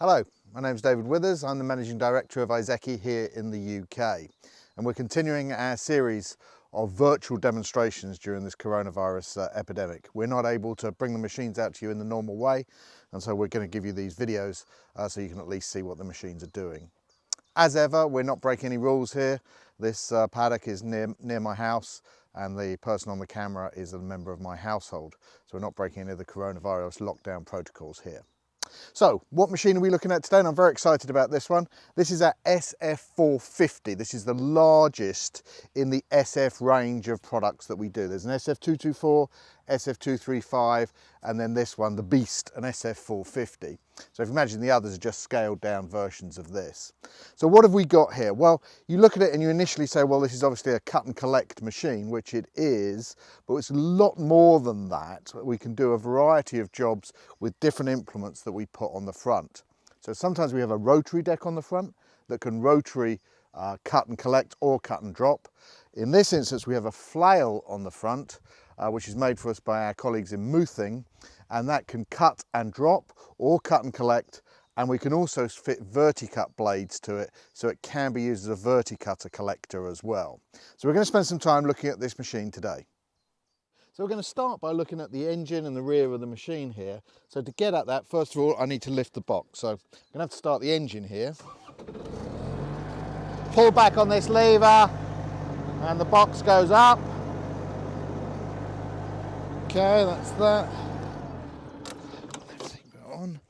Hello, my name's David Withers. I'm the Managing Director of Iseki here in the UK. And we're continuing our series of virtual demonstrations during this coronavirus epidemic. We're not able to bring the machines out to you in the normal way, and so we're going to give you these videos so you can at least see what the machines are doing. As ever, we're not breaking any rules here. This paddock is near my house, and the person on the camera is a member of my household. So we're not breaking any of the coronavirus lockdown protocols here. So what machine are we looking at today? And I'm very excited about this one. This is our SF450. This is the largest in the SF range of products that we do. There's an SF224, SF235, and then this one, the beast, an SF450. So if you imagine the others are just scaled down versions of this. So what have we got here? Well, you look at it and you initially say, well, this is obviously a cut and collect machine, which it is, but it's a lot more than that. We can do a variety of jobs with different implements that we put on the front. So sometimes we have a rotary deck on the front that can rotary cut and collect or cut and drop. In this instance, we have a flail on the front, which is made for us by our colleagues in Muthing, and that can cut and drop or cut and collect, and we can also fit verticut blades to it, so it can be used as a verticutter collector as well. So we're going to spend some time looking at this machine today. So we're going to start by looking at the engine and the rear of the machine here. So to get at that, first of all, I need to lift the box. So I'm going to have to start the engine here. Pull back on this lever and the box goes up. Okay, that's that. On.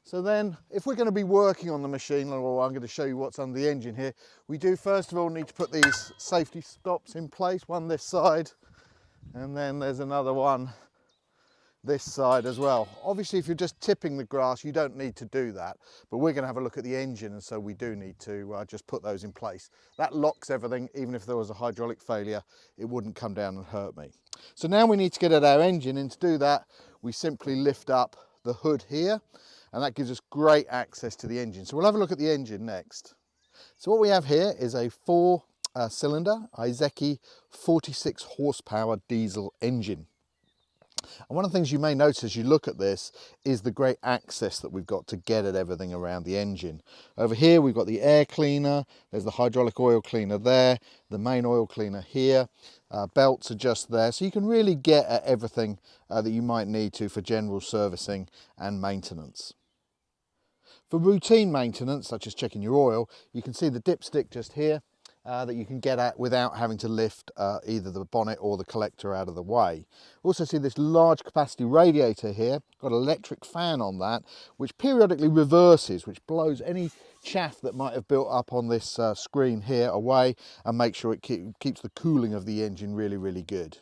So then, if we're going to be working on the machine, or I'm going to show you what's under the engine here, we do first of all need to put these safety stops in place, one this side, and then there's another one this side as well. Obviously, if you're just tipping the grass, you don't need to do that, but we're going to have a look at the engine, and so we do need to just put those in place. That locks everything. Even if there was a hydraulic failure, it wouldn't come down and hurt me. So now we need to get at our engine, and to do that, we simply lift up the hood here, and that gives us great access to the engine. So we'll have a look at the engine next. So what we have here is a four-cylinder Iseki 46 horsepower diesel engine. And one of the things you may notice as you look at this is the great access that we've got to get at everything around the engine. Over here we've got the air cleaner, there's the hydraulic oil cleaner there, the main oil cleaner here, belts are just there, so you can really get at everything that you might need to for general servicing and maintenance. For routine maintenance, such as checking your oil, you can see the dipstick just here that you can get at without having to lift either the bonnet or the collector out of the way. Also see this large capacity radiator here, got an electric fan on that, which periodically reverses, which blows any chaff that might have built up on this screen here away and make sure it keeps the cooling of the engine really, really good.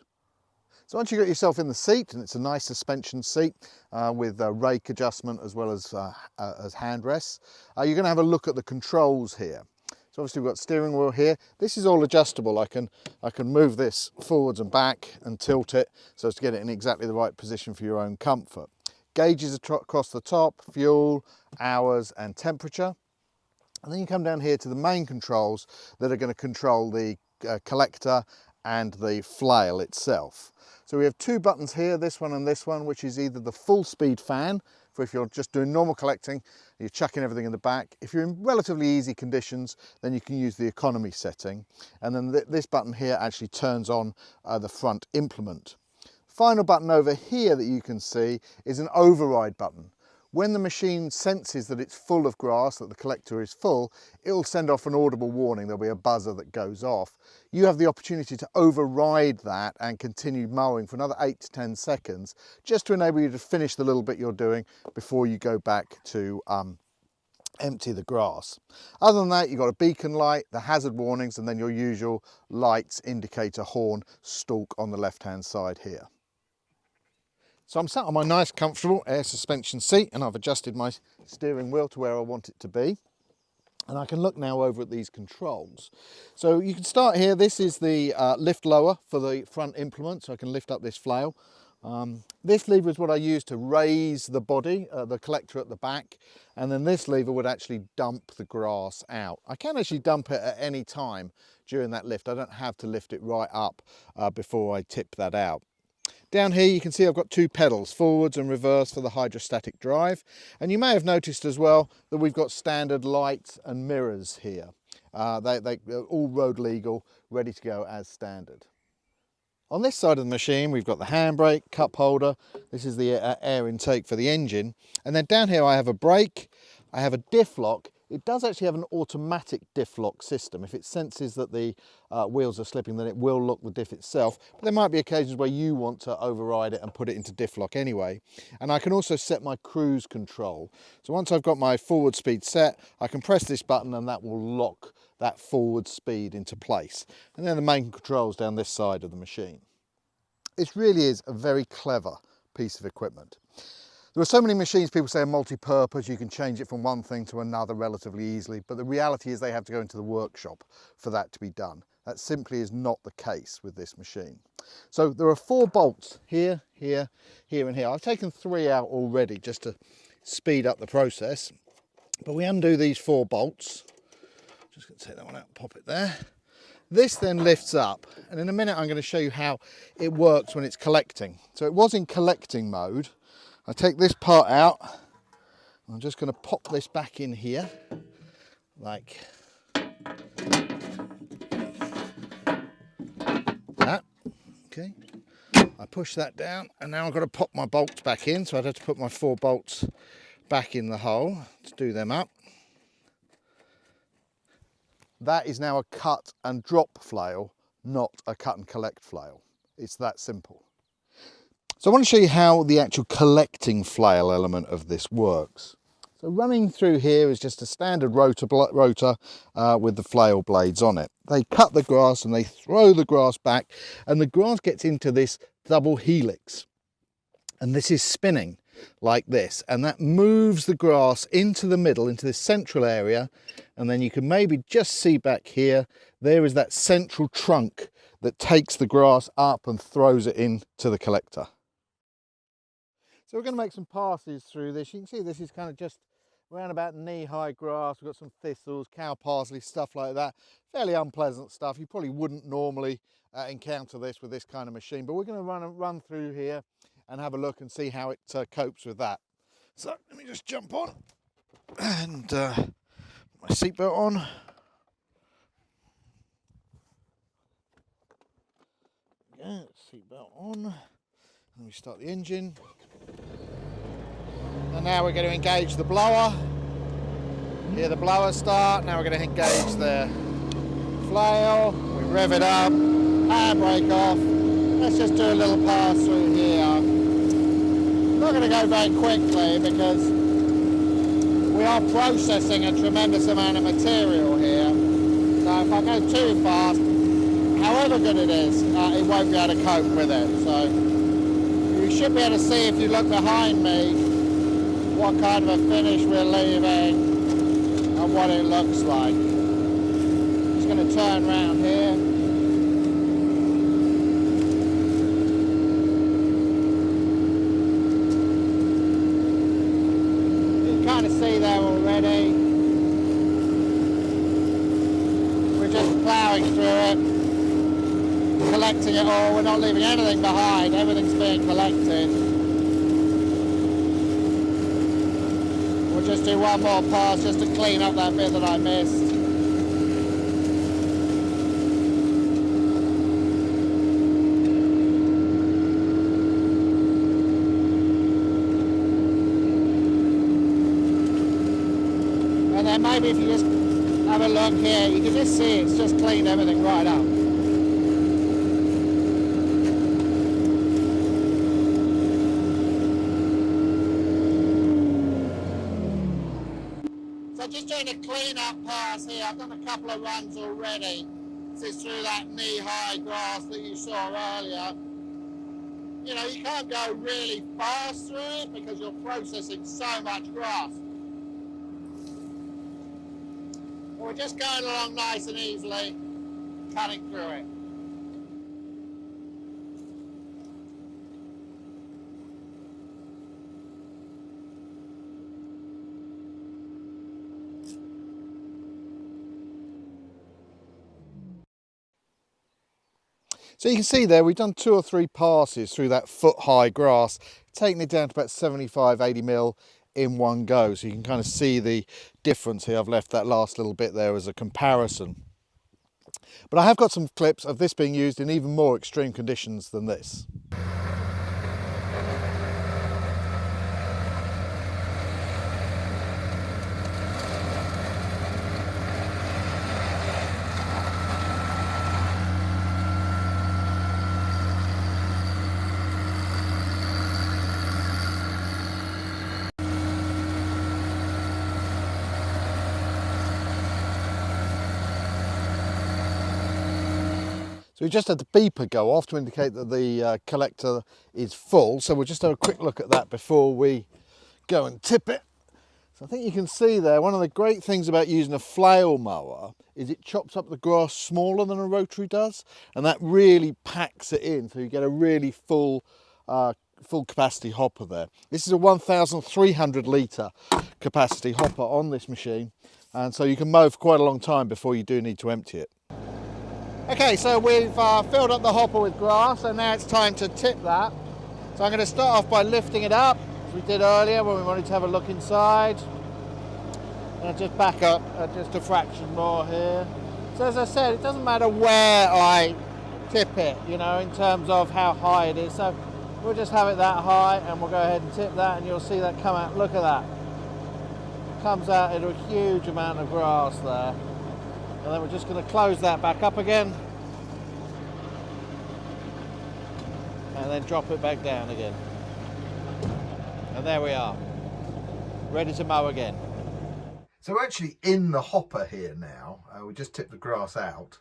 So once you get yourself in the seat, and it's a nice suspension seat with rake adjustment as well as handrests, you're going to have a look at the controls here. So obviously we've got steering wheel here. This is all adjustable. I can move this forwards and back and tilt it so as to get it in exactly the right position for your own comfort. Gauges across the top, fuel, hours and temperature. And then you come down here to the main controls that are going to control the collector and the flail itself. So we have two buttons here, this one and this one, which is either the full speed fan, for if you're just doing normal collecting, you're chucking everything in the back. If you're in relatively easy conditions, then you can use the economy setting. And then this button here actually turns on the front implement. Final button over here that you can see is an override button. When the machine senses that it's full of grass, that the collector is full, it'll send off an audible warning. There'll be a buzzer that goes off. You have the opportunity to override that and continue mowing for another 8 to 10 seconds, just to enable you to finish the little bit you're doing before you go back to empty the grass. Other than that, you've got a beacon light, the hazard warnings, and then your usual lights, indicator, horn, stalk on the left-hand side here. So I'm sat on my nice comfortable air suspension seat, and I've adjusted my steering wheel to where I want it to be. And I can look now over at these controls. So you can start here. This is the lift lower for the front implement, so I can lift up this flail. This lever is what I use to raise the body, the collector at the back, and then this lever would actually dump the grass out. I can actually dump it at any time during that lift. I don't have to lift it right up before I tip that out. Down here you can see I've got two pedals, forwards and reverse for the hydrostatic drive. And you may have noticed as well that we've got standard lights and mirrors here. They're all road legal, ready to go as standard. On this side of the machine we've got the handbrake, cup holder, this is the air intake for the engine, and then down here I have a brake, I have a diff lock. It does actually have an automatic diff lock system. If it senses that the wheels are slipping, then it will lock the diff itself, but there might be occasions where you want to override it and put it into diff lock anyway. And I can also set my cruise control. So once I've got my forward speed set, I can press this button and that will lock that forward speed into place. And then the main controls down this side of the machine. This really is a very clever piece of equipment. There are so many machines people say are multi-purpose, you can change it from one thing to another relatively easily, but the reality is they have to go into the workshop for that to be done. That simply is not the case with this machine. So there are 4 bolts here, here, here and here. I've taken 3 out already just to speed up the process, but we undo these 4 bolts. Just going to take that one out and pop it there. This then lifts up, and in a minute I'm going to show you how it works when it's collecting. So it was in collecting mode. I take this part out, I'm just going to pop this back in here, like that, okay. I push that down, and now I've got to pop my bolts back in, so I'd have to put my 4 bolts back in the hole to do them up. That is now a cut and drop flail, not a cut and collect flail. It's that simple. So I want to show you how the actual collecting flail element of this works. So running through here is just a standard rotor with the flail blades on it. They cut the grass and they throw the grass back, and the grass gets into this double helix. And this is spinning like this, and that moves the grass into the middle, into this central area. And then you can maybe just see back here, there is that central trunk that takes the grass up and throws it into the collector. So we're going to make some passes through this. You can see this is kind of just around about knee-high grass. We've got some thistles, cow parsley, stuff like that. Fairly unpleasant stuff. You probably wouldn't normally encounter this with this kind of machine, but we're going to run through here and have a look and see how it copes with that. So let me just jump on and put my seatbelt on. Yeah, seatbelt on. And we start the engine. And now we're going to engage the blower. Hear the blower start. Now we're going to engage the flail. We rev it up, handbrake off. Let's just do a little pass through here. I'm not going to go very quickly because we are processing a tremendous amount of material here. So if I go too fast, however good it is, it won't be able to cope with it. So you should be able to see if you look behind me what kind of a finish we're leaving and what it looks like. Just going to turn around here. You can kind of see there already. We're just ploughing through it, collecting it all. We're not leaving anything behind. Everything's being collected. Just do one more pass just to clean up that bit that I missed. And then maybe if you just have a look here, you can just see it's just cleaned everything right up. Just doing a clean-up pass here. I've done a couple of runs already. This is through that knee-high grass that you saw earlier. You know, you can't go really fast through it because you're processing so much grass. But we're just going along nice and easily, cutting through it. So you can see there we've done 2 or 3 passes through that foot high grass, taking it down to about 75-80 mil in one go. So you can kind of see the difference here. I've left that last little bit there as a comparison. But I have got some clips of this being used in even more extreme conditions than this. So we just had the beeper go off to indicate that the collector is full. So we'll just have a quick look at that before we go and tip it. So I think you can see there, one of the great things about using a flail mower is it chops up the grass smaller than a rotary does, and that really packs it in, so you get a really full capacity hopper there. This is a 1,300 litre capacity hopper on this machine, and so you can mow for quite a long time before you do need to empty it. Okay, so we've filled up the hopper with grass, and now it's time to tip that. So I'm going to start off by lifting it up, as we did earlier when we wanted to have a look inside. And I'll just back up just a fraction more here. So as I said, it doesn't matter where I tip it, you know, in terms of how high it is. So we'll just have it that high, and we'll go ahead and tip that, and you'll see that come out. Look at that. It comes out into a huge amount of grass there. And then we're just going to close that back up again, and then drop it back down again. And there we are, ready to mow again. So we're actually in the hopper here now. We just tipped the grass out.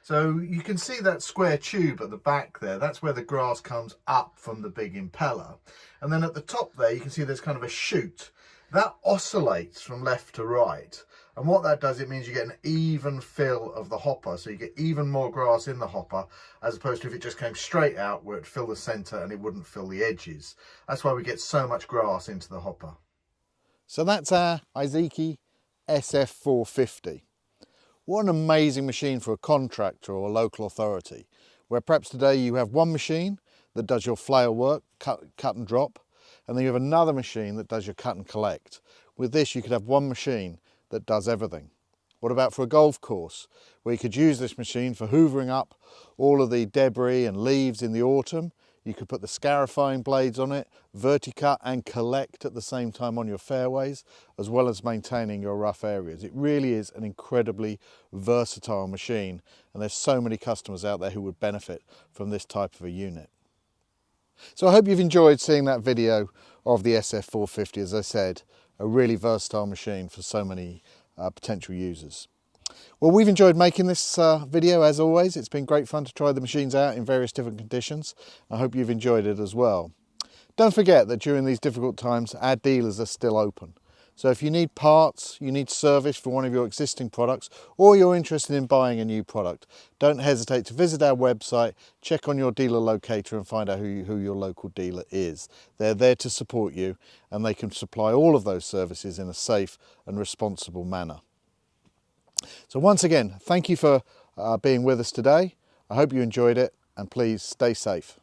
So you can see that square tube at the back there. That's where the grass comes up from the big impeller. And then at the top there, you can see there's kind of a chute. That oscillates from left to right. And what that does, it means you get an even fill of the hopper. So you get even more grass in the hopper, as opposed to if it just came straight out where it'd fill the center and it wouldn't fill the edges. That's why we get so much grass into the hopper. So that's our Iseki SF450. What an amazing machine for a contractor or a local authority, where perhaps today you have one machine that does your flail work, cut and drop, and then you have another machine that does your cut and collect. With this, you could have one machine that does everything. What about for a golf course, where you could use this machine for hoovering up all of the debris and leaves in the autumn? You could put the scarifying blades on it, verticut and collect at the same time on your fairways, as well as maintaining your rough areas. It really is an incredibly versatile machine, and there's so many customers out there who would benefit from this type of a unit. So I hope you've enjoyed seeing that video of the SF450. As I said, a really versatile machine for so many potential users. Well, we've enjoyed making this video as always. It's been great fun to try the machines out in various different conditions. I hope you've enjoyed it as well. Don't forget that during these difficult times, our dealers are still open. So if you need parts, you need service for one of your existing products, or you're interested in buying a new product, don't hesitate to visit our website, check on your dealer locator and find out who your local dealer is. They're there to support you, and they can supply all of those services in a safe and responsible manner. So once again, thank you for being with us today. I hope you enjoyed it, and please stay safe.